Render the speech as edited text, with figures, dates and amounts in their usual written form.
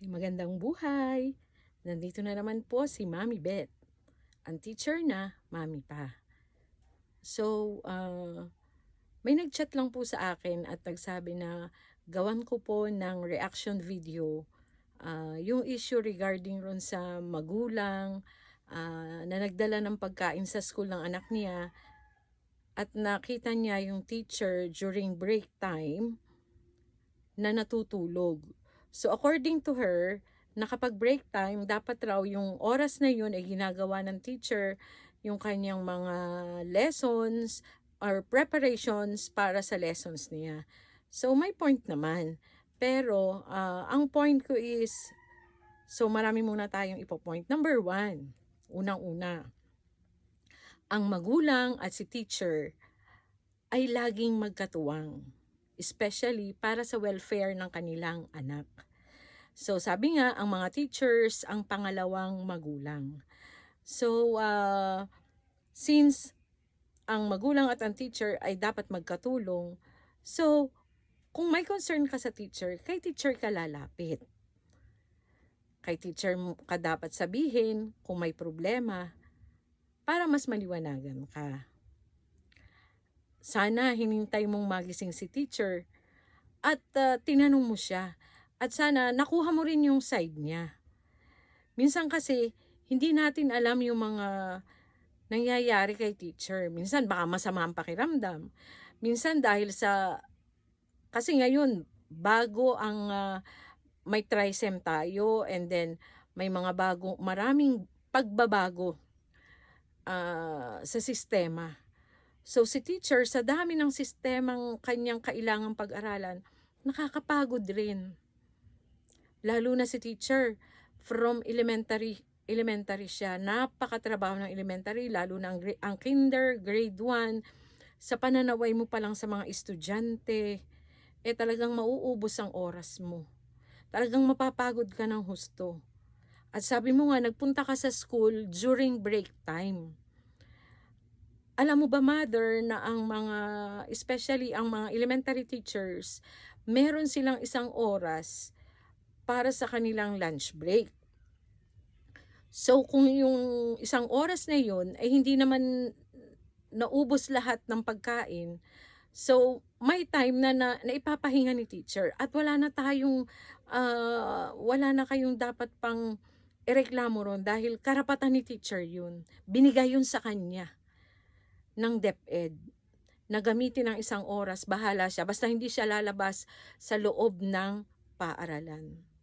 Magandang buhay! Nandito na naman po si Mami Beth. Ang teacher na, Mami pa. So, may nag-chat lang po sa akin at nagsabi na gawan ko po ng reaction video yung issue regarding ron sa magulang na nagdala ng pagkain sa school ng anak niya at nakita niya yung teacher during break time na natutulog. So according to her, na kapag break time, dapat raw yung oras na yun ay ginagawa ng teacher yung kanyang mga lessons or preparations para sa lessons niya. So may point naman. Pero ang point ko is, so marami muna tayong ipo-point. Number 1, unang-una, ang magulang at si teacher ay laging magkatuwang, especially para sa welfare ng kanilang anak. So sabi nga, ang mga teachers ang pangalawang magulang. So since ang magulang at ang teacher ay dapat magkatulong, so kung may concern ka sa teacher, kay teacher ka lalapit. Kay teacher ka dapat sabihin kung may problema para mas maliwanagan ka. Sana hinintay mong magising si teacher at tinanong mo siya. At sana nakuha mo rin yung side niya. Minsan kasi hindi natin alam yung mga nangyayari kay teacher. Minsan baka masama ang pakiramdam. Minsan dahil kasi ngayon bago ang may TRISEM tayo, and then may maraming pagbabago sa sistema. So si teacher, sa dami ng sistemang kanyang kailangang pag-aralan, nakakapagod rin. Lalo na si teacher, from elementary siya, napakatrabaho ng elementary, lalo na ang kinder, grade 1, sa pananaway mo pa lang sa mga estudyante, talagang mauubos ang oras mo. Talagang mapapagod ka ng husto. At sabi mo nga, nagpunta ka sa school during break time. Alam mo ba, mother, na especially ang mga elementary teachers, meron silang isang oras para sa kanilang lunch break. So kung yung isang oras na yun ay hindi naman naubos lahat ng pagkain, so may time na ipapahinga ni teacher at wala na kayong dapat pang ireklamo ron dahil karapatan ni teacher yun. Binigay yun sa kanya ng DepEd na gamitin ng isang oras, bahala siya, basta hindi siya lalabas sa loob ng paaralan.